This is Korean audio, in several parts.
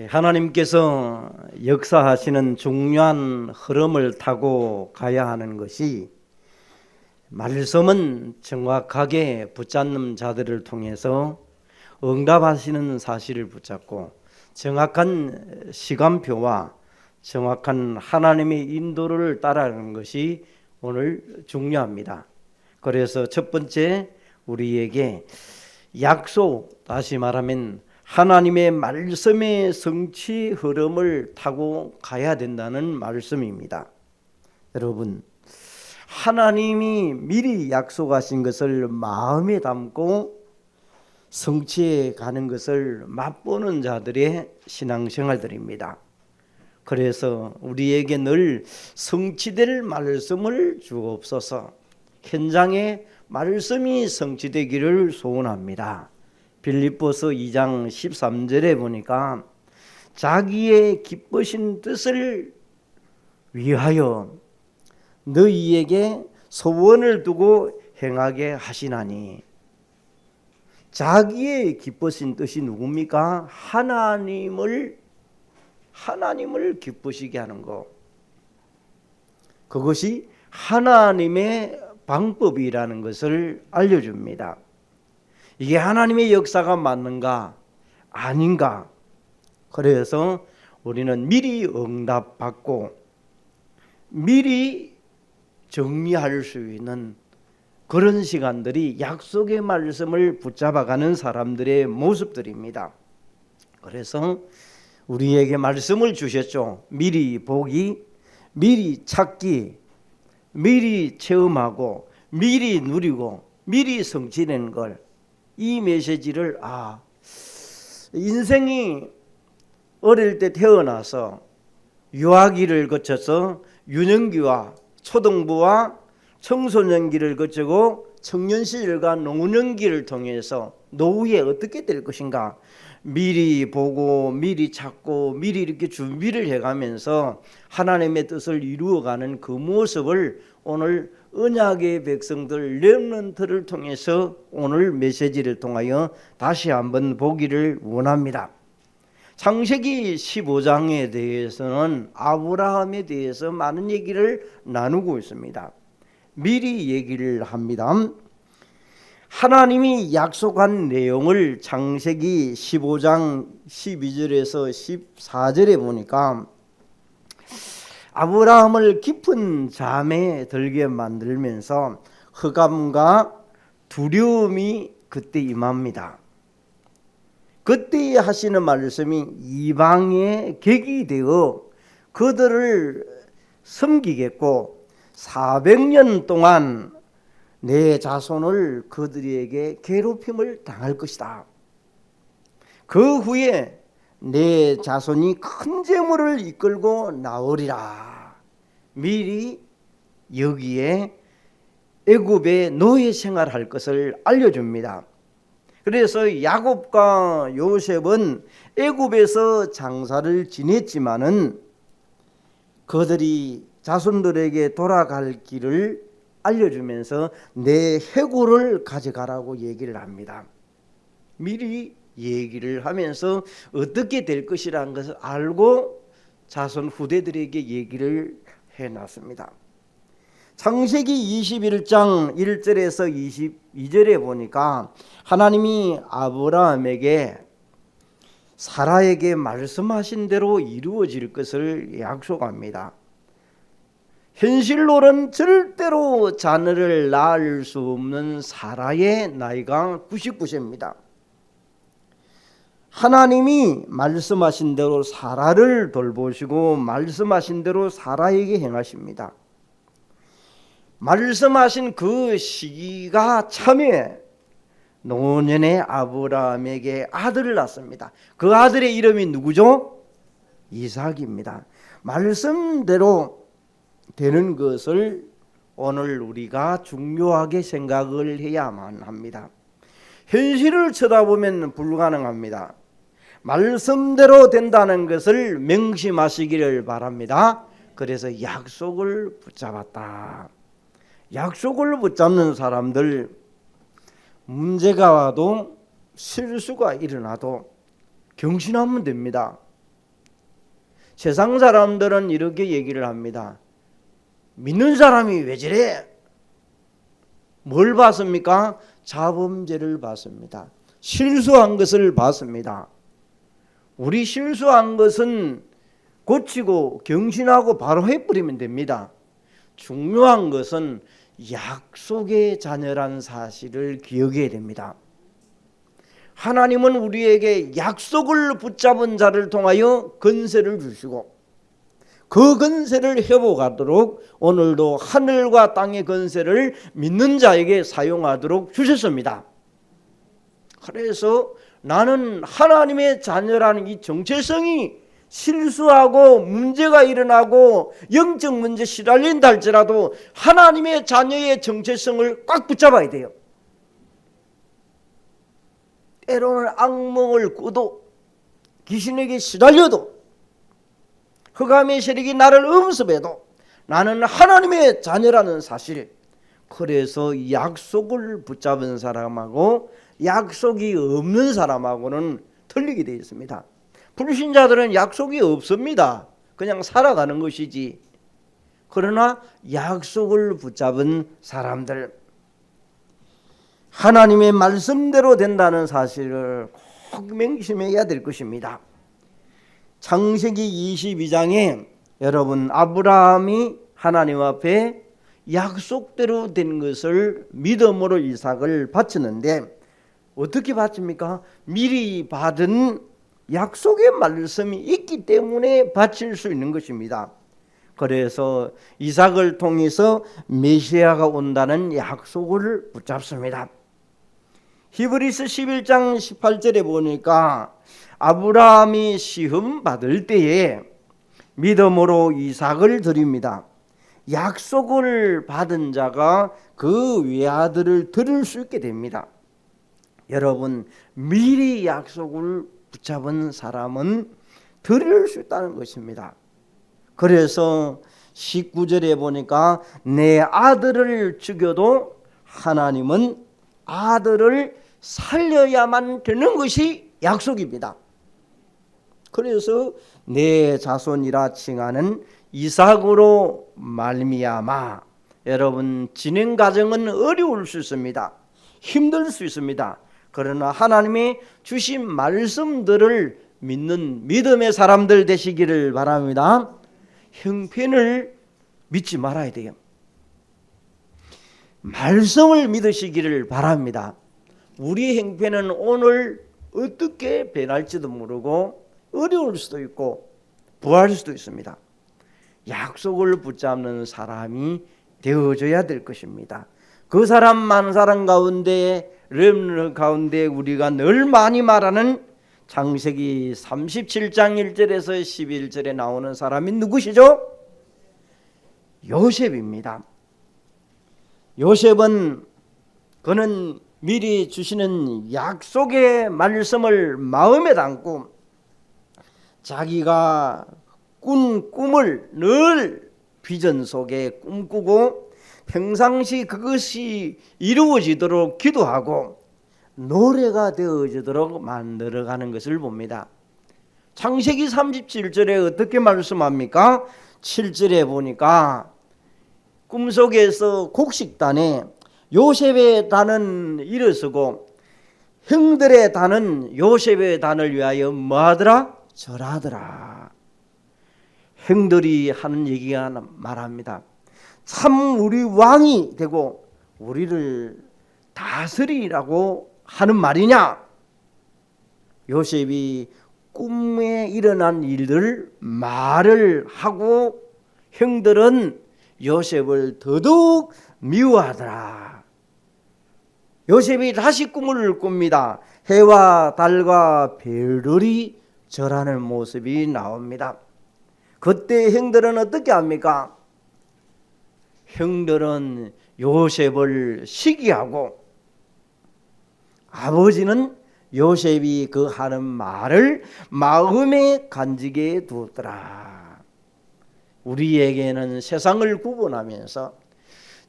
하나님께서 역사하시는 중요한 흐름을 타고 가야 하는 것이 말씀은 정확하게 붙잡는 자들을 통해서 응답하시는 사실을 붙잡고 정확한 시간표와 정확한 하나님의 인도를 따라가는 것이 오늘 중요합니다. 그래서 첫 번째 우리에게 약속, 다시 말하면 하나님의 말씀의 성취 흐름을 타고 가야 된다는 말씀입니다. 여러분, 하나님이 미리 약속하신 것을 마음에 담고 성취해 가는 것을 맛보는 자들의 신앙생활들입니다. 그래서 우리에게 늘 성취될 말씀을 주옵소서, 현장에 말씀이 성취되기를 소원합니다. 빌립보서 2장 13절에 보니까 자기의 기쁘신 뜻을 위하여 너희에게 소원을 두고 행하게 하시나니, 자기의 기쁘신 뜻이 누굽니까? 하나님을 기쁘시게 하는 것, 그것이 하나님의 방법이라는 것을 알려줍니다. 이게 하나님의 역사가 맞는가 아닌가, 그래서 우리는 미리 응답받고 미리 정리할 수 있는 그런 시간들이 약속의 말씀을 붙잡아가는 사람들의 모습들입니다. 그래서 우리에게 말씀을 주셨죠. 미리 보기, 미리 찾기, 미리 체험하고 미리 누리고 미리 성취되는 걸, 이 메시지를 인생이 어릴 때 태어나서 유아기를 거쳐서 유년기와 초등부와 청소년기를 거치고 청년시절과 노년기를 통해서 노후에 어떻게 될 것인가 미리 보고 미리 찾고 미리 이렇게 준비를 해가면서 하나님의 뜻을 이루어가는 그 모습을 오늘 언약의 백성들 렘넌트를 통해서 오늘 메시지를 통하여 다시 한번 보기를 원합니다. 창세기 15장에 대해서는 아브라함에 대해서 많은 얘기를 나누고 있습니다. 미리 얘기를 합니다. 하나님이 약속한 내용을 창세기 15장 12절에서 14절에 보니까 아브라함을 깊은 잠에 들게 만들면서 흑암과 두려움이 그때 임합니다. 그때 하시는 말씀이 이방의 객이 되어 그들을 섬기겠고 400년 동안 내 자손을 그들에게 괴롭힘을 당할 것이다. 그 후에 내 자손이 큰 재물을 이끌고 나오리라. 미리 여기에 애굽의 노예 생활할 것을 알려줍니다. 그래서 야곱과 요셉은 애굽에서 장사를 지냈지만은 그들이 자손들에게 돌아갈 길을 알려주면서 내 해골을 가져가라고 얘기를 합니다. 미리 얘기를 하면서 어떻게 될 것이라는 것을 알고 자손 후대들에게 얘기를 해놨습니다. 창세기 21장 1절에서 22절에 보니까 하나님이 아브라함에게 사라에게 말씀하신 대로 이루어질 것을 약속합니다. 현실로는 절대로 자녀를 낳을 수 없는 사라의 나이가 99세입니다. 하나님이 말씀하신 대로 사라를 돌보시고 말씀하신 대로 사라에게 행하십니다. 말씀하신 그 시기가 참에 노년의 아브라함에게 아들을 낳습니다. 그 아들의 이름이 누구죠? 이삭입니다. 말씀대로 되는 것을 오늘 우리가 중요하게 생각을 해야만 합니다. 현실을 쳐다보면 불가능합니다. 말씀대로 된다는 것을 명심하시기를 바랍니다. 그래서 약속을 붙잡았다. 약속을 붙잡는 사람들, 문제가 와도 실수가 일어나도 경신하면 됩니다. 세상 사람들은 이렇게 얘기를 합니다. 믿는 사람이 왜 저래? 뭘 봤습니까? 자범죄를 봤습니다. 실수한 것을 봤습니다. 우리 실수한 것은 고치고 경신하고 바로 해버리면 됩니다. 중요한 것은 약속의 자녀란 사실을 기억해야 됩니다. 하나님은 우리에게 약속을 붙잡은 자를 통하여 건세를 주시고 그 건세를 회복하도록 오늘도 하늘과 땅의 건세를 믿는 자에게 사용하도록 주셨습니다. 그래서 나는 하나님의 자녀라는 이 정체성이 실수하고 문제가 일어나고 영적 문제 시달린다 할지라도 하나님의 자녀의 정체성을 꽉 붙잡아야 돼요. 때로는 악몽을 꿔도 귀신에게 시달려도 흑암의 세력이 나를 음습해도 나는 하나님의 자녀라는 사실, 그래서 약속을 붙잡은 사람하고 약속이 없는 사람하고는 틀리게 되어 있습니다. 불신자들은 약속이 없습니다. 그냥 살아가는 것이지. 그러나 약속을 붙잡은 사람들, 하나님의 말씀대로 된다는 사실을 꼭 명심해야 될 것입니다. 창세기 22장에 여러분 아브라함이 하나님 앞에 약속대로 된 것을 믿음으로 이삭을 바쳤는데 어떻게 바칩니까? 미리 받은 약속의 말씀이 있기 때문에 바칠 수 있는 것입니다. 그래서 이삭을 통해서 메시아가 온다는 약속을 붙잡습니다. 히브리서 11장 18절에 보니까 아브라함이 시험 받을 때에 믿음으로 이삭을 드립니다. 약속을 받은 자가 그 외아들을 들을 수 있게 됩니다. 여러분, 미리 약속을 붙잡은 사람은 들을 수 있다는 것입니다. 그래서 19절에 보니까 내 아들을 죽여도 하나님은 아들을 살려야만 되는 것이 약속입니다. 그래서 내 자손이라 칭하는 이삭으로 말미암아, 여러분 진행 과정은 어려울 수 있습니다. 힘들 수 있습니다. 그러나 하나님이 주신 말씀들을 믿는 믿음의 사람들 되시기를 바랍니다. 형편을 믿지 말아야 돼요. 말씀을 믿으시기를 바랍니다. 우리 형편은 오늘 어떻게 변할지도 모르고 어려울 수도 있고 부할 수도 있습니다. 약속을 붙잡는 사람이 되어줘야 될 것입니다. 그 사람 많은 사람 가운데 렘넌트 가운데 우리가 늘 많이 말하는 창세기 37장 1절에서 11절에 나오는 사람이 누구시죠? 요셉입니다. 요셉은 그는 미리 주시는 약속의 말씀을 마음에 담고 자기가 꾼 꿈을 늘 비전 속에 꿈꾸고 평상시 그것이 이루어지도록 기도하고 노래가 되어지도록 만들어가는 것을 봅니다. 창세기 37절에 어떻게 말씀합니까? 7절에 보니까 꿈속에서 곡식단에 요셉의 단은 일어서고 형들의 단은 요셉의 단을 위하여 뭐하더라? 절하더라. 형들이 하는 얘기가 말합니다. 참 우리 왕이 되고 우리를 다스리라고 하는 말이냐? 요셉이 꿈에 일어난 일들 말을 하고 형들은 요셉을 더더욱 미워하더라. 요셉이 다시 꿈을 꿉니다. 해와 달과 별들이 절하는 모습이 나옵니다. 그때 형들은 어떻게 합니까? 형들은 요셉을 시기하고 아버지는 요셉이 그 하는 말을 마음에 간직해 두었더라. 우리에게는 세상을 구분하면서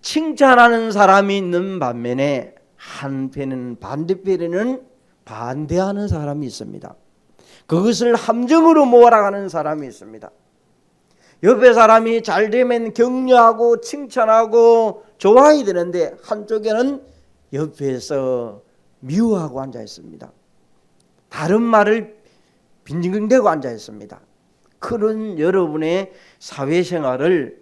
칭찬하는 사람이 있는 반면에 한편은 반대편에는 반대하는 사람이 있습니다. 그것을 함정으로 몰아가는 사람이 있습니다. 옆에 사람이 잘 되면 격려하고 칭찬하고 좋아야 되는데 한쪽에는 옆에서 미워하고 앉아 있습니다. 다른 말을 빈정대고 앉아 있습니다. 그런 여러분의 사회생활을,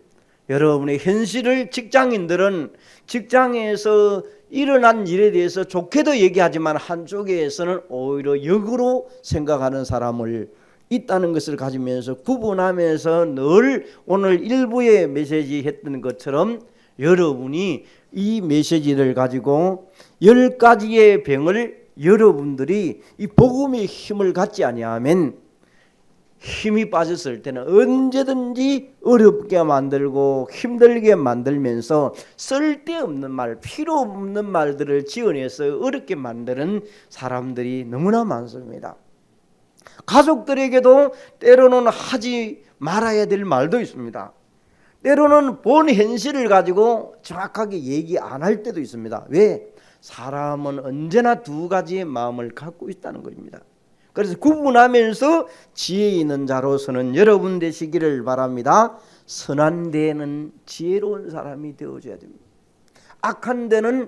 여러분의 현실을 직장인들은 직장에서 일어난 일에 대해서 좋게도 얘기하지만 한쪽에서는 오히려 역으로 생각하는 사람을 있다는 것을 가지면서 구분하면서 늘 오늘 일부의 메시지 했던 것처럼 여러분이 이 메시지를 가지고 10가지의 병을 여러분들이 이 복음의 힘을 갖지 아니하면 힘이 빠졌을 때는 언제든지 어렵게 만들고 힘들게 만들면서 쓸데없는 말, 필요 없는 말들을 지어내서 어렵게 만드는 사람들이 너무나 많습니다. 가족들에게도 때로는 하지 말아야 될 말도 있습니다. 때로는 본 현실을 가지고 정확하게 얘기 안 할 때도 있습니다. 왜? 사람은 언제나 두 가지의 마음을 갖고 있다는 것입니다. 그래서 구분하면서 지혜 있는 자로서는 여러분 되시기를 바랍니다. 선한 데에는 지혜로운 사람이 되어줘야 됩니다. 악한 데는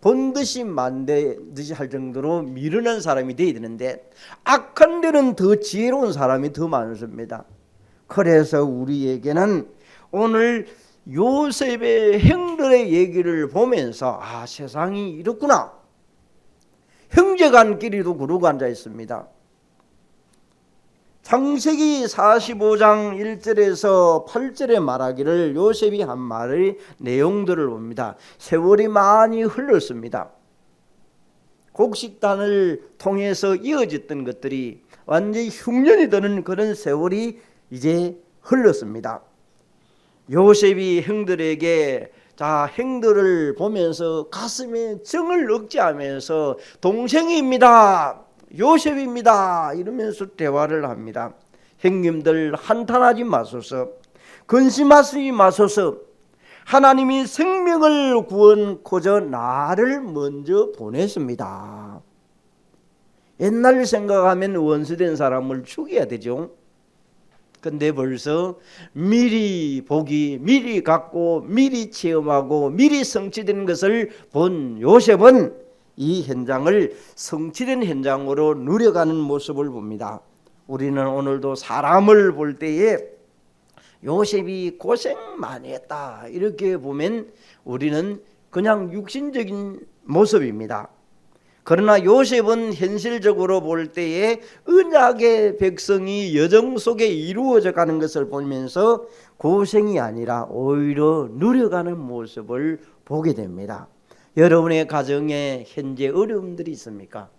본듯이 만듯이 할 정도로 미루는 사람이 되어야 되는데 악한 데는 더 지혜로운 사람이 더 많습니다. 그래서 우리에게는 오늘 요셉의 형들의 얘기를 보면서 세상이 이렇구나. 형제간끼리도 그러고 앉아 있습니다. 창세기 45장 1절에서 8절에 말하기를 요셉이 한 말의 내용들을 봅니다. 세월이 많이 흘렀습니다. 곡식단을 통해서 이어졌던 것들이 완전히 흉년이 드는 그런 세월이 이제 흘렀습니다. 요셉이 형들에게 형들을 보면서 가슴에 정을 억제하면서 동생입니다, 요셉입니다 이러면서 대화를 합니다. 형님들 한탄하지 마소서, 근심하지 마소서. 하나님이 생명을 구원코저 나를 먼저 보냈습니다. 옛날 생각하면 원수된 사람을 죽여야 되죠. 근데 벌써 미리 보기, 미리 갖고, 미리 체험하고, 미리 성취된 것을 본 요셉은 이 현장을 성취된 현장으로 누려가는 모습을 봅니다. 우리는 오늘도 사람을 볼 때에 요셉이 고생 많이 했다 이렇게 보면 우리는 그냥 육신적인 모습입니다. 그러나 요셉은 현실적으로 볼 때에 언약의 백성이 여정 속에 이루어져 가는 것을 보면서 고생이 아니라 오히려 누려가는 모습을 보게 됩니다. 여러분의 가정에 현재 어려움들이 있습니까?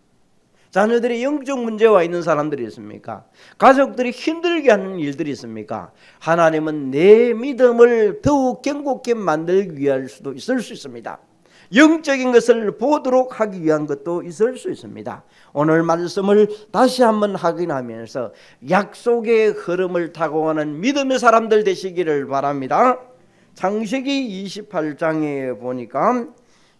자녀들이 영적 문제와 있는 사람들이 있습니까? 가족들이 힘들게 하는 일들이 있습니까? 하나님은 내 믿음을 더욱 견고하게 만들기 위할 수도 있을 수 있습니다. 영적인 것을 보도록 하기 위한 것도 있을 수 있습니다. 오늘 말씀을 다시 한번 확인하면서 약속의 흐름을 타고 가는 믿음의 사람들 되시기를 바랍니다. 창세기 28장에 보니까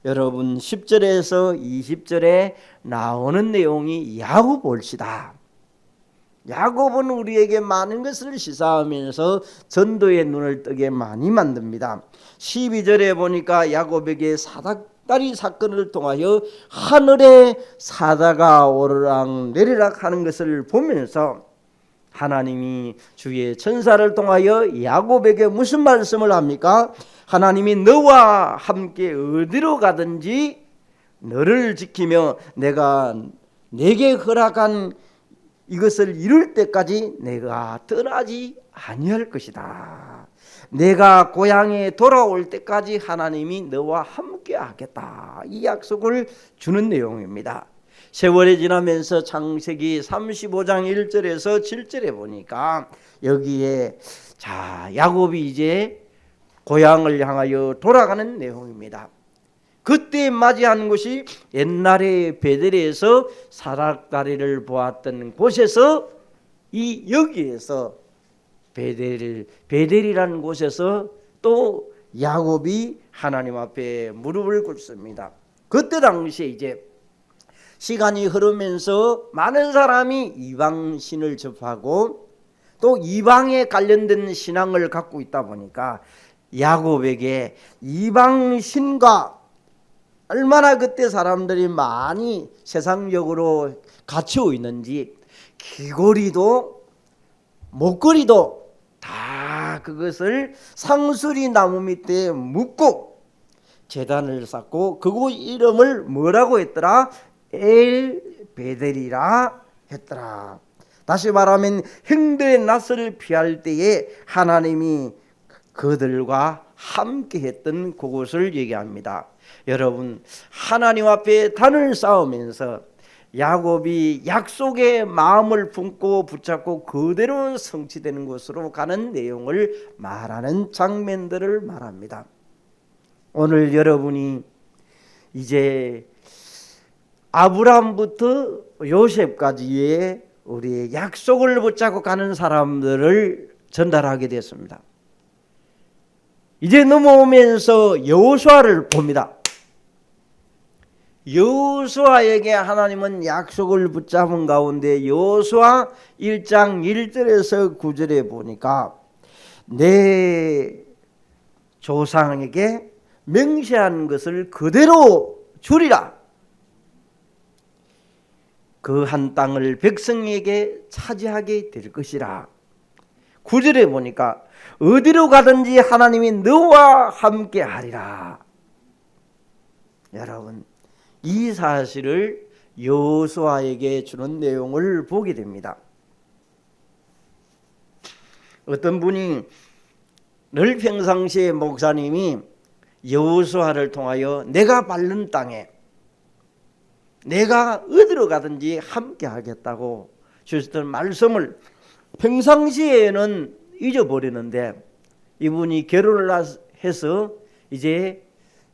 여러분 10절에서 20절에 나오는 내용이 야곱 올시다. 야곱은 우리에게 많은 것을 시사하면서 전도의 눈을 뜨게 많이 만듭니다. 12절에 보니까 야곱에게 사닥다리 사건을 통하여 하늘에 사자가 오르락 내리락 하는 것을 보면서 하나님이 주의 천사를 통하여 야곱에게 무슨 말씀을 합니까? 하나님이 너와 함께 어디로 가든지 너를 지키며 내가 내게 허락한 이것을 이룰 때까지 내가 떠나지 아니할 것이다. 내가 고향에 돌아올 때까지 하나님이 너와 함께 하겠다. 이 약속을 주는 내용입니다. 세월이 지나면서 창세기 35장 1절에서 7절에 보니까 여기에 야곱이 이제 고향을 향하여 돌아가는 내용입니다. 그때 맞이하는 것이 옛날에 베델에서 사닥다리를 보았던 곳에서 여기에서 베델이라는 곳에서 또 야곱이 하나님 앞에 무릎을 꿇습니다. 그때 당시에 이제 시간이 흐르면서 많은 사람이 이방신을 접하고 또 이방에 관련된 신앙을 갖고 있다 보니까 야곱에게 이방신과 얼마나 그때 사람들이 많이 세상적으로 갇혀 있는지 귀걸이도 목걸이도 다 그것을 상수리 나무 밑에 묶고 제단을 쌓고 그곳 이름을 뭐라고 했더라? 엘베델이라 했더라. 다시 말하면 형들의 낯을 피할 때에 하나님이 그들과 함께 했던 그곳을 얘기합니다. 여러분, 하나님 앞에 단을 쌓으면서 야곱이 약속의 마음을 품고 붙잡고 그대로 성취되는 곳으로 가는 내용을 말하는 장면들을 말합니다. 오늘 여러분이 이제 아브라함부터 요셉까지의 우리의 약속을 붙잡고 가는 사람들을 전달하게 됐습니다. 이제 넘어오면서 여호수아를 봅니다. 여호수아에게 하나님은 약속을 붙잡은 가운데 여호수아 1장 1절에서 9절에 보니까 내 조상에게 명시한 것을 그대로 주리라. 그 한 땅을 백성에게 차지하게 될 것이라. 9절에 보니까 어디로 가든지 하나님이 너와 함께 하리라. 여러분, 이 사실을 여호수아에게 주는 내용을 보게 됩니다. 어떤 분이 늘 평상시에 목사님이 여호수아를 통하여 내가 밟는 땅에 내가 어디로 가든지 함께 하겠다고 주셨던 말씀을 평상시에는 잊어버리는데 이분이 결혼을 해서 이제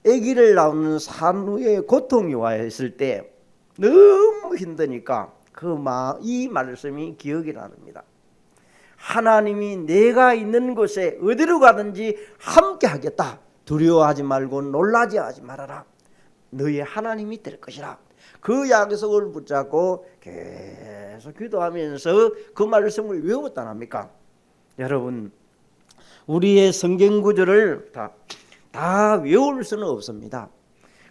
아기를 낳는 산후의 고통이 와 있을 때 너무 힘드니까 이 말씀이 기억이 납니다. 하나님이 내가 있는 곳에 어디로 가든지 함께 하겠다. 두려워하지 말고 놀라지 하지 말아라. 너의 하나님이 될 것이라. 그 약속을 붙잡고 계속 기도하면서 그 말씀을 외웠단 합니까? 여러분, 우리의 성경 구절을 다 외울 수는 없습니다.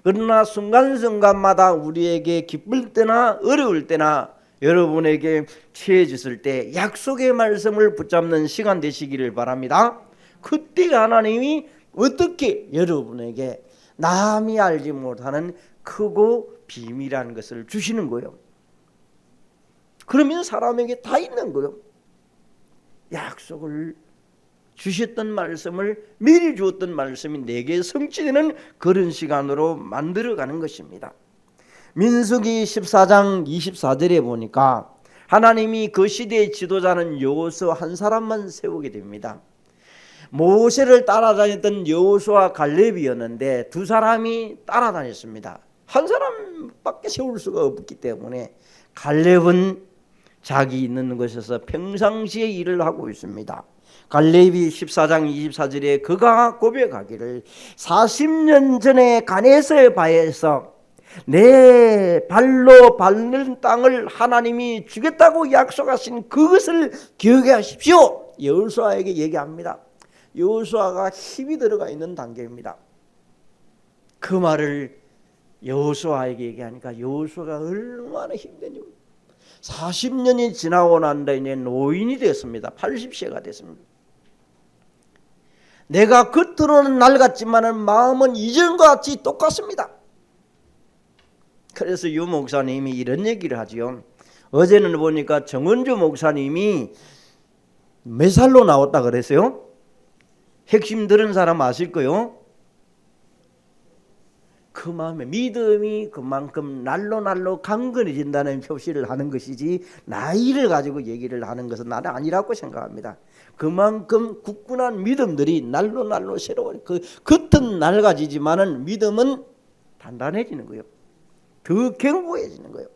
그러나 순간순간마다 우리에게 기쁠 때나 어려울 때나 여러분에게 취해졌을 때 약속의 말씀을 붙잡는 시간 되시기를 바랍니다. 그때 하나님이 어떻게 여러분에게 남이 알지 못하는 크고 비밀한 것을 주시는 거예요. 그러면 사람에게 다 있는 거예요. 약속을 주셨던 말씀을 미리 주었던 말씀이 내게 성취되는 그런 시간으로 만들어가는 것입니다. 민수기 14장 24절에 보니까 하나님이 그 시대의 지도자는 여호수아 한 사람만 세우게 됩니다. 모세를 따라다녔던 여호수아 갈렙이었는데 두 사람이 따라다녔습니다. 한 사람밖에 세울 수가 없기 때문에 갈렙은 자기 있는 곳에서 평상시에 일을 하고 있습니다. 갈렙이 14장 24절에 그가 고백하기를 40년 전에 가네서의 바에서 내 발로 밟는 땅을 하나님이 주겠다고 약속하신 그것을 기억해 하십시오. 여호수아에게 얘기합니다. 여호수아가 힘이 들어가 있는 단계입니다. 그 말을 여호수아에게 얘기하니까 여호수아가 얼마나 힘든지. 40년이 지나고 난 다음에 노인이 됐습니다. 80세가 됐습니다. 내가 겉으로는 낡았지만 마음은 이전과 같이 똑같습니다. 그래서 유 목사님이 이런 얘기를 하지요. 어제는 보니까 정은주 목사님이 몇 살로 나왔다 그랬어요? 핵심 들은 사람 아실 거요? 그 마음에 믿음이 그만큼 날로 강건해진다는 표시를 하는 것이지 나이를 가지고 얘기를 하는 것은 나는 아니라고 생각합니다. 그만큼 굳건한 믿음들이 날로 새로운 그 겉은 낡아지지만은 믿음은 단단해지는 거예요. 더 견고해지는 거예요.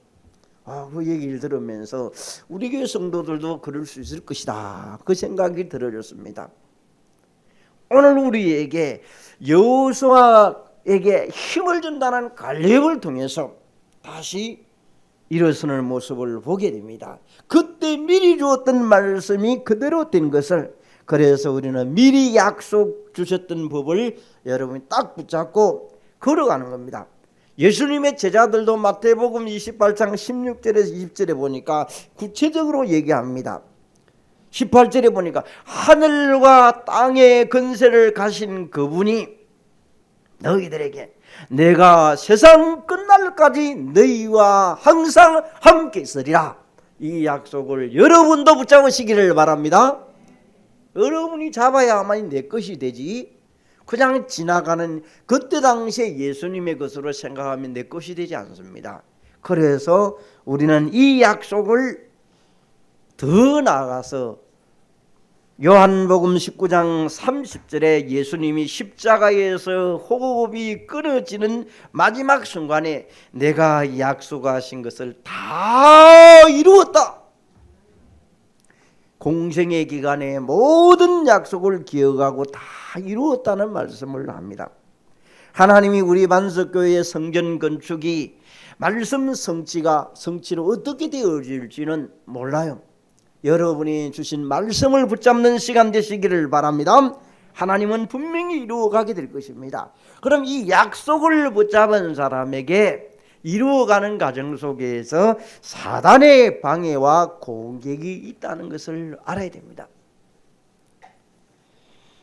그 얘기를 들으면서 우리 교회 성도들도 그럴 수 있을 것이다. 그 생각이 들어졌습니다. 오늘 우리에게 여호수아에게 힘을 준다는 갈렙을 통해서 다시 일어서는 모습을 보게 됩니다. 그때 미리 주었던 말씀이 그대로 된 것을, 그래서 우리는 미리 약속 주셨던 법을 여러분이 딱 붙잡고 걸어가는 겁니다. 예수님의 제자들도 마태복음 28장 16절에서 20절에 보니까 구체적으로 얘기합니다. 18절에 보니까 하늘과 땅의 권세를 가신 그분이 너희들에게 내가 세상 끝날까지 너희와 항상 함께 있으리라, 이 약속을 여러분도 붙잡으시기를 바랍니다. 여러분이 잡아야만 내 것이 되지, 그냥 지나가는 그때 당시에 예수님의 것으로 생각하면 내 것이 되지 않습니다. 그래서 우리는 이 약속을 더 나아가서 요한복음 19장 30절에 예수님이 십자가에서 호흡이 끊어지는 마지막 순간에 내가 약속하신 것을 다 이루었다, 공생의 기간에 모든 약속을 기억하고 다 이루었다는 말씀을 합니다. 하나님이 우리 반석교회의 성전 건축이 말씀 성취로 어떻게 되어질지는 몰라요. 여러분이 주신 말씀을 붙잡는 시간 되시기를 바랍니다. 하나님은 분명히 이루어가게 될 것입니다. 그럼 이 약속을 붙잡은 사람에게 이루어가는 과정 속에서 사단의 방해와 공격이 있다는 것을 알아야 됩니다.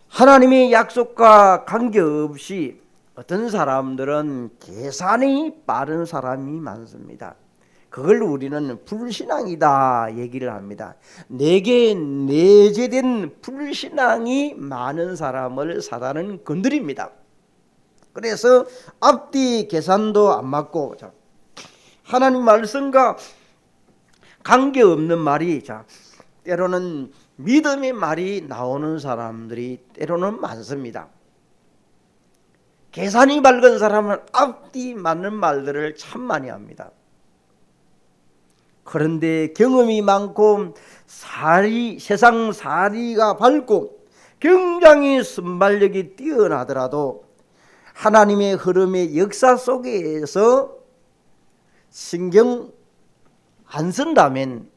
하나님의 약속과 관계없이 어떤 사람들은 계산이 빠른 사람이 많습니다. 그걸 우리는 불신앙이다 얘기를 합니다. 내게 내재된 불신앙이 많은 사람을 사단은 건드립니다. 그래서 앞뒤 계산도 안 맞고, 하나님 말씀과 관계없는 말이, 때로는 믿음의 말이 나오는 사람들이 때로는 많습니다. 계산이 밝은 사람은 앞뒤 맞는 말들을 참 많이 합니다. 그런데 경험이 많고 세상 사리가 밝고 굉장히 순발력이 뛰어나더라도 하나님의 흐름의 역사 속에서 신경 안 쓴다면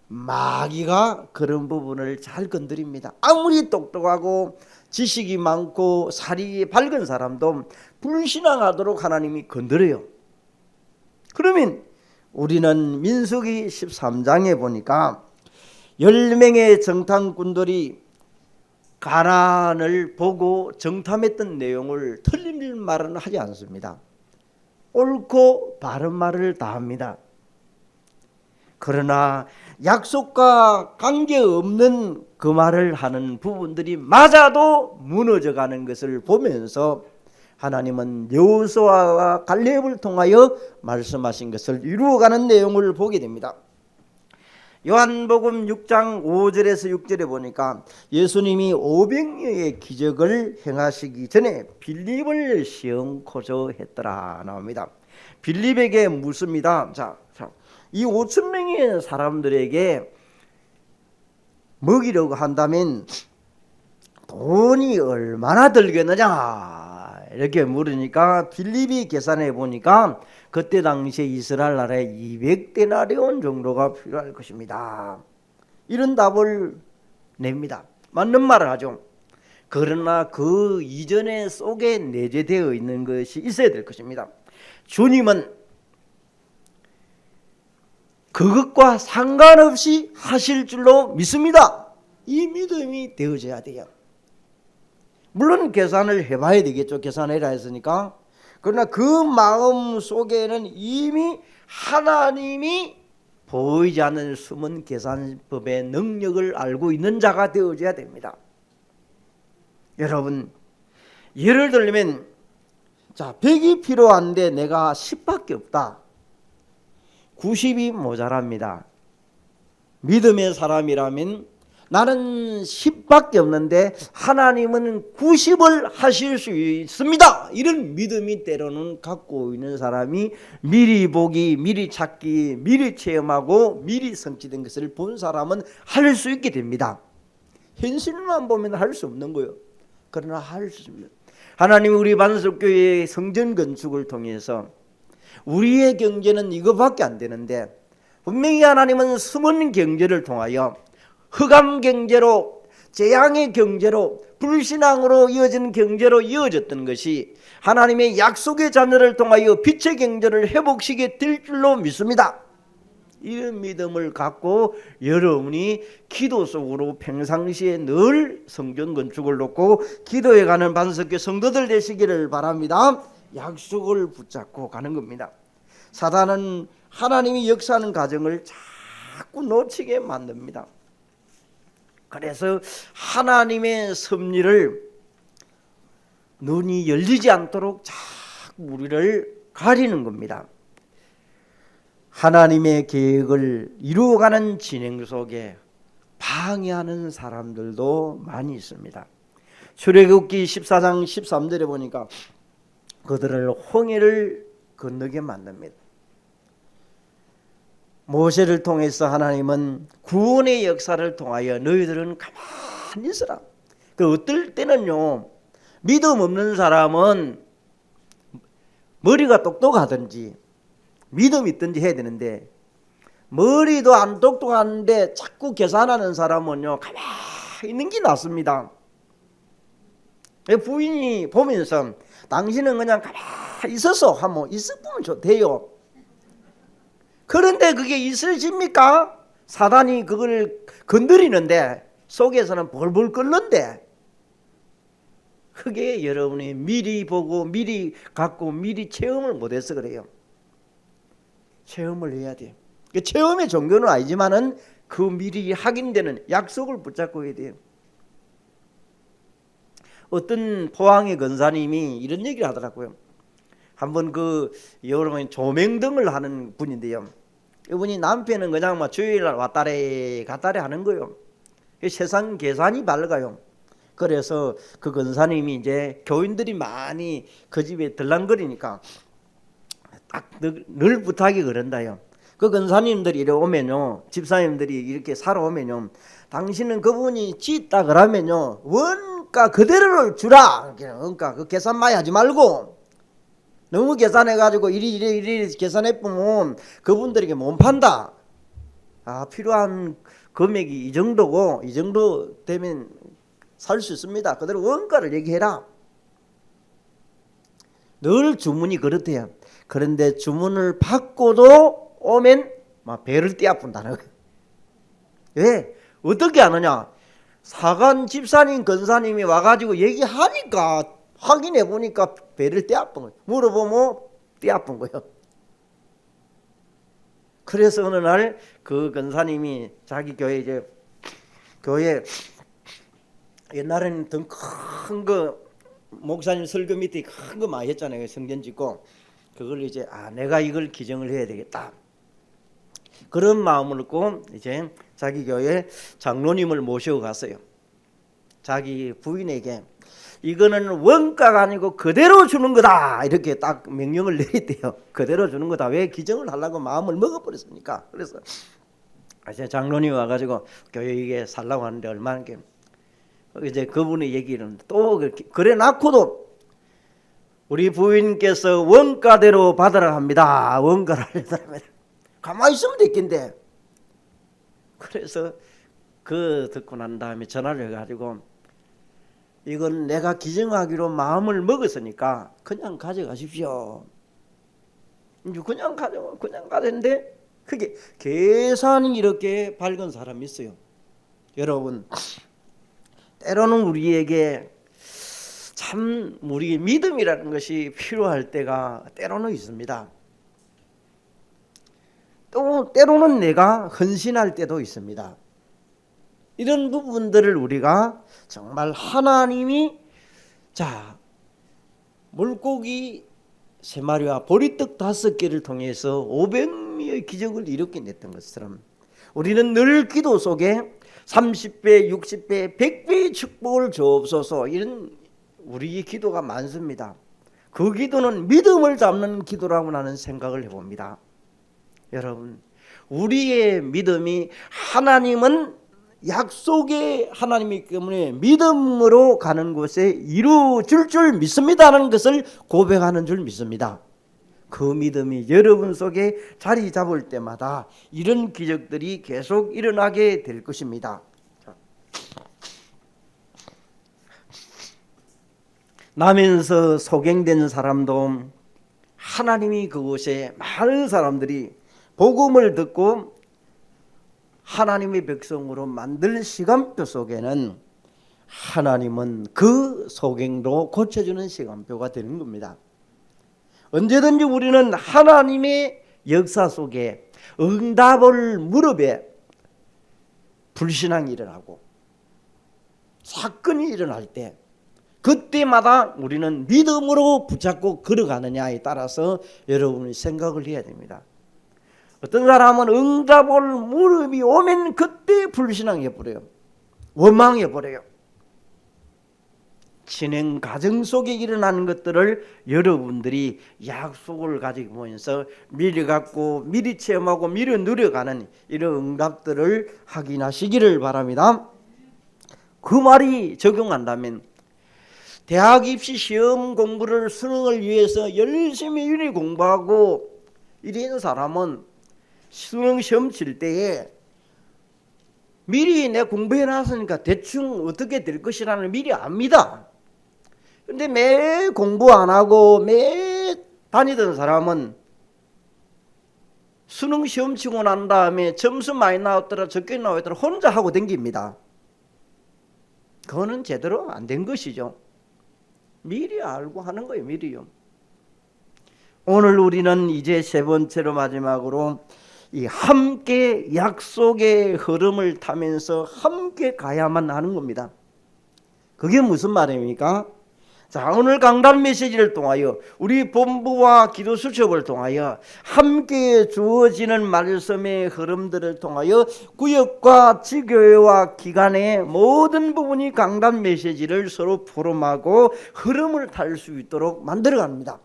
마귀가 그런 부분을 잘 건드립니다. 아무리 똑똑하고 지식이 많고 살이 밝은 사람도 불신앙하도록 하나님이 건드려요. 그러면 우리는 민수기 13장에 보니까 10명의 정탐꾼들이 가나안을 보고 정탐했던 내용을 틀린 말은 하지 않습니다. 옳고 바른 말을 다 합니다. 그러나 약속과 관계없는 그 말을 하는 부분들이 맞아도 무너져가는 것을 보면서 하나님은 여호수아와 갈렙을 통하여 말씀하신 것을 이루어가는 내용을 보게 됩니다. 요한복음 6장 5절에서 6절에 보니까 예수님이 500여의 기적을 행하시기 전에 빌립을 시험코조 했더라 나옵니다. 빌립에게 묻습니다. 이 5,000명의 사람들에게 먹이려고 한다면 돈이 얼마나 들겠느냐 이렇게 물으니까 빌립이 계산해 보니까 그때 당시에 이스라엘 나라에 200데나리온 정도가 필요할 것입니다. 이런 답을 냅니다. 맞는 말을 하죠. 그러나 그 이전에 속에 내재되어 있는 것이 있어야 될 것입니다. 주님은 그것과 상관없이 하실 줄로 믿습니다. 이 믿음이 되어져야 돼요. 물론 계산을 해봐야 되겠죠. 계산해라 했으니까. 그러나 그 마음 속에는 이미 하나님이 보이지 않는 숨은 계산법의 능력을 알고 있는 자가 되어져야 됩니다. 여러분, 예를 들면 100이 필요한데 내가 10밖에 없다. 90이 모자랍니다. 믿음의 사람이라면 나는 10밖에 없는데 하나님은 90을 하실 수 있습니다. 이런 믿음이 때로는 갖고 있는 사람이 미리 보기, 미리 찾기, 미리 체험하고 미리 성취된 것을 본 사람은 할 수 있게 됩니다. 현실만 보면 할 수 없는 거예요. 그러나 할 수 있습니다. 하나님 우리 반석교회의 성전 건축을 통해서 우리의 경제는 이거밖에 안 되는데 분명히 하나님은 숨은 경제를 통하여 흑암 경제로, 재앙의 경제로, 불신앙으로 이어진 경제로 이어졌던 것이 하나님의 약속의 자녀를 통하여 빛의 경제를 회복시게 될 줄로 믿습니다. 이런 믿음을 갖고 여러분이 기도 속으로 평상시에 늘 성전 건축을 놓고 기도해 가는 반석교 성도들 되시기를 바랍니다. 약속을 붙잡고 가는 겁니다. 사단은 하나님이 역사하는 과정을 자꾸 놓치게 만듭니다. 그래서 하나님의 섭리를 눈이 열리지 않도록 자꾸 우리를 가리는 겁니다. 하나님의 계획을 이루어가는 진행 속에 방해하는 사람들도 많이 있습니다. 출애굽기 14장 13절에 보니까 그들을 홍해를 건너게 만듭니다. 모세를 통해서 하나님은 구원의 역사를 통하여 너희들은 가만히 있어라. 그 어떨 때는요, 믿음 없는 사람은 머리가 똑똑하든지 믿음이 있든지 해야 되는데 머리도 안 똑똑한데 자꾸 계산하는 사람은요 가만히 있는 게 낫습니다. 부인이 보면서 당신은 그냥 가만히 있어서 하면 있으면 좋대요. 그런데 그게 있어집니까? 사단이 그걸 건드리는데 속에서는 벌벌 끓는데 그게 여러분이 미리 보고 미리 갖고 미리 체험을 못해서 그래요. 체험을 해야 돼요. 체험의 종교는 아니지만은 그 미리 확인되는 약속을 붙잡고 해야 돼요. 어떤 포항의 권사님이 이런 얘기를 하더라고요. 한번 여러분 조명등을 하는 분인데요. 이분이 남편은 그냥 막 주일날 왔다래 갔다래 하는 거예요. 세상 계산이 밝아요. 그래서 그 권사님이 이제 교인들이 많이 그 집에 들랑거리니까 딱 늘 부탁이 그런다요. 그 권사님들이 이렇게 오면요, 집사님들이 이렇게 사러 오면요, 당신은 그분이 짓다 그러면요 원가 그대로를 주라. 그러니까 그 계산 많이 하지 말고 너무 계산해가지고 이리 계산해보면 그분들에게 못 판다. 필요한 금액이 이 정도고 이 정도 되면 살 수 있습니다. 그대로 원가를 얘기해라. 늘 주문이 그렇대요. 그런데 주문을 받고도 오면 막 배를 떼어본다는 거예요. 왜? 어떻게 하느냐? 사간 집사님, 권사님이 와가지고 얘기하니까 확인해 보니까 배를 떼어본 거예요. 물어보면 떼어본 거예요. 그래서 어느 날 그 권사님이 자기 교회 교회 옛날에는 더 큰 거 목사님 설교 밑에 큰 거 많이 했잖아요. 성전 짓고 그걸 이제 내가 이걸 기증을 해야 되겠다. 그런 마음을 갖고 이제 자기 교회 장로님을 모시고 갔어요. 자기 부인에게 이거는 원가가 아니고 그대로 주는 거다 이렇게 딱 명령을 내렸대요. 그대로 주는 거다. 왜 기증을 하려고 마음을 먹어버렸습니까? 그래서 이제 장로님이 와가지고 교회 이게 살라고 하는데 얼마나 이제 그분의 얘기는 또 그래 놓고도 우리 부인께서 원가대로 받으라 합니다. 원가를 하려면 가만히 있으면 됐겠는데. 그래서 듣고 난 다음에 전화를 해가지고 이건 내가 기증하기로 마음을 먹었으니까 그냥 가져가십시오. 그냥 가는데 그게 계산이 이렇게 밝은 사람이 있어요. 여러분, 때로는 우리에게 참 우리의 믿음이라는 것이 필요할 때가 때로는 있습니다. 또 때로는 내가 헌신할 때도 있습니다. 이런 부분들을 우리가 정말 하나님이 물고기 3마리와 보리떡 5개를 통해서 500명의 기적을 일으켜 냈던 것처럼 우리는 늘 기도 속에 30배, 60배, 100배의 축복을 주옵소서 이런 우리의 기도가 많습니다. 그 기도는 믿음을 잡는 기도라고 나는 생각을 해봅니다. 여러분, 우리의 믿음이 하나님은 약속의 하나님이기 때문에 믿음으로 가는 곳에 이루어질 줄 믿습니다라는 것을 고백하는 줄 믿습니다. 그 믿음이 여러분 속에 자리 잡을 때마다 이런 기적들이 계속 일어나게 될 것입니다. 나면서 소경된 사람도 하나님이 그곳에 많은 사람들이 복음을 듣고 하나님의 백성으로 만들 시간표 속에는 하나님은 그 소경도 고쳐주는 시간표가 되는 겁니다. 언제든지 우리는 하나님의 역사 속에 응답을 무릎에 불신앙이 일어나고 사건이 일어날 때 그때마다 우리는 믿음으로 붙잡고 걸어가느냐에 따라서 여러분이 생각을 해야 됩니다. 어떤 사람은 응답을 무릎이 오면 그때 불신앙해버려요. 원망해버려요. 진행 과정 속에 일어나는 것들을 여러분들이 약속을 가지고 보면서 미리 갖고 미리 체험하고 미리 누려가는 이런 응답들을 확인하시기를 바랍니다. 그 말이 적용한다면 대학 입시 시험 공부를 수능을 위해서 열심히 공부하고 이런 사람은 수능 시험 칠 때에 미리 내 공부해 놨으니까 대충 어떻게 될 것이라는 미리 압니다. 근데 매 공부 안 하고 매 다니던 사람은 수능 시험 치고 난 다음에 점수 많이 나왔더라 적게 나왔더라 혼자 하고 댕깁니다. 그거는 제대로 안 된 것이죠. 미리 알고 하는 거예요. 미리요. 오늘 우리는 이제 세 번째로 마지막으로 이 함께 약속의 흐름을 타면서 함께 가야만 하는 겁니다. 그게 무슨 말입니까? 자, 오늘 강단 메시지를 통하여 우리 본부와 기도 수첩을 통하여 함께 주어지는 말씀의 흐름들을 통하여 구역과 지교회와 기관의 모든 부분이 강단 메시지를 서로 포럼하고 흐름을 탈 수 있도록 만들어갑니다.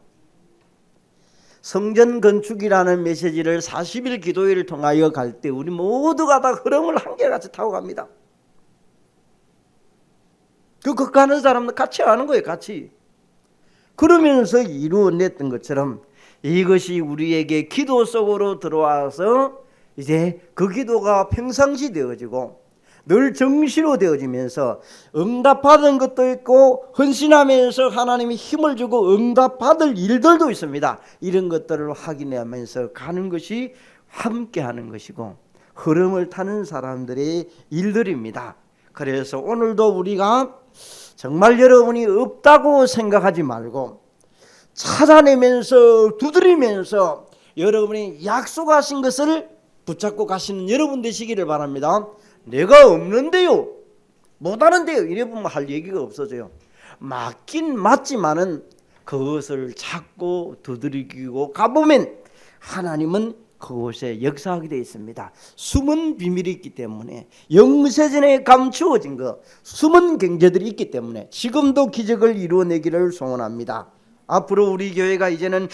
성전 건축이라는 메시지를 40일 기도회를 통하여 갈 때 우리 모두가 다 흐름을 한결같이 타고 갑니다. 그 가는 사람들 같이 하는 거예요. 같이. 그러면서 이루어냈던 것처럼 이것이 우리에게 기도 속으로 들어와서 이제 그 기도가 평상시 되어지고 늘 정시로 되어지면서 응답받은 것도 있고 헌신하면서 하나님이 힘을 주고 응답받을 일들도 있습니다. 이런 것들을 확인하면서 가는 것이 함께하는 것이고 흐름을 타는 사람들의 일들입니다. 그래서 오늘도 우리가 정말 여러분이 없다고 생각하지 말고 찾아내면서 두드리면서 여러분이 약속하신 것을 붙잡고 가시는 여러분 되시기를 바랍니다. 내가 없는데요, 못하는데요 이래 보면 할 얘기가 없어져요. 맞긴 맞지만은 그것을 찾고 두드리고 가보면 하나님은 그곳에 역사하게 되어 있습니다. 숨은 비밀이 있기 때문에 영세전에 감추어진 것 숨은 경제들이 있기 때문에 지금도 기적을 이루어내기를 소원합니다. 앞으로 우리 교회가 이제는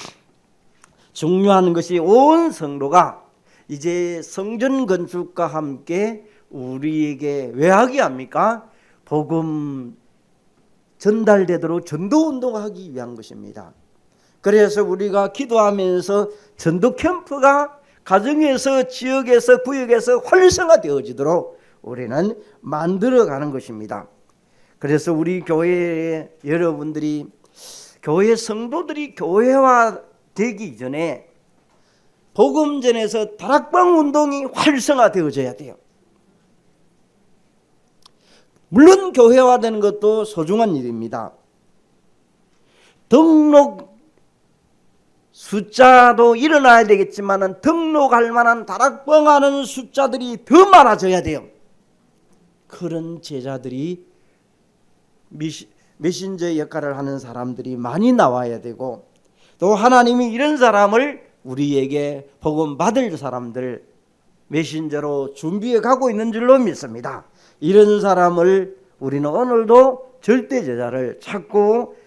중요한 것이 온 성도가 이제 성전 건축과 함께 우리에게 왜 하게 합니까? 복음 전달되도록 전도운동하기 위한 것입니다. 그래서 우리가 기도하면서 전도 캠프가 가정에서 지역에서 구역에서 활성화되어지도록 우리는 만들어가는 것입니다. 그래서 우리 교회의 여러분들이 교회 성도들이 교회화 되기 전에 복음전에서 다락방 운동이 활성화되어져야 돼요. 물론 교회화되는 것도 소중한 일입니다. 등록 숫자도 일어나야 되겠지만 등록할 만한 다락방 하는 숫자들이 더 많아져야 돼요. 그런 제자들이 메신저 역할을 하는 사람들이 많이 나와야 되고 또 하나님이 이런 사람을 우리에게 복음 받을 사람들 메신저로 준비해 가고 있는 줄로 믿습니다. 이런 사람을 우리는 오늘도 절대 제자를 찾고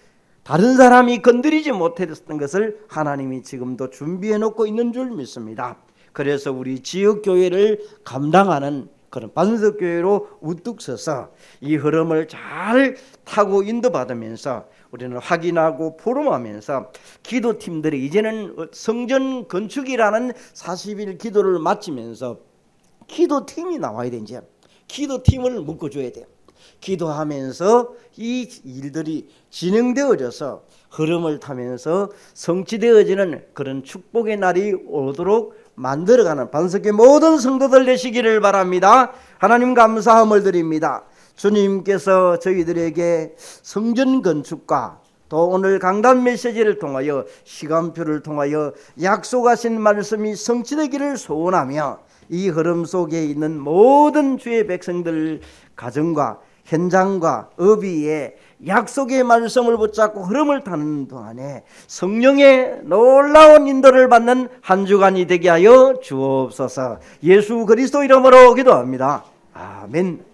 다른 사람이 건드리지 못했던 것을 하나님이 지금도 준비해 놓고 있는 줄 믿습니다. 그래서 우리 지역교회를 감당하는 그런 반석교회로 우뚝 서서 이 흐름을 잘 타고 인도받으면서 우리는 확인하고 포럼하면서 기도팀들이 이제는 성전 건축이라는 40일 기도를 마치면서 기도팀이 나와야 되지. 기도팀을 묶어줘야 돼요. 기도하면서 이 일들이 진행되어져서 흐름을 타면서 성취되어지는 그런 축복의 날이 오도록 만들어가는 반석의 모든 성도들 되시기를 바랍니다. 하나님 감사함을 드립니다. 주님께서 저희들에게 성전 건축과 또 오늘 강단 메시지를 통하여 시간표를 통하여 약속하신 말씀이 성취되기를 소원하며 이 흐름 속에 있는 모든 주의 백성들 가정과 현장과 어비에 약속의 말씀을 붙잡고 흐름을 타는 동안에 성령의 놀라운 인도를 받는 한 주간이 되게 하여 주옵소서. 예수 그리스도 이름으로 기도합니다. 아멘.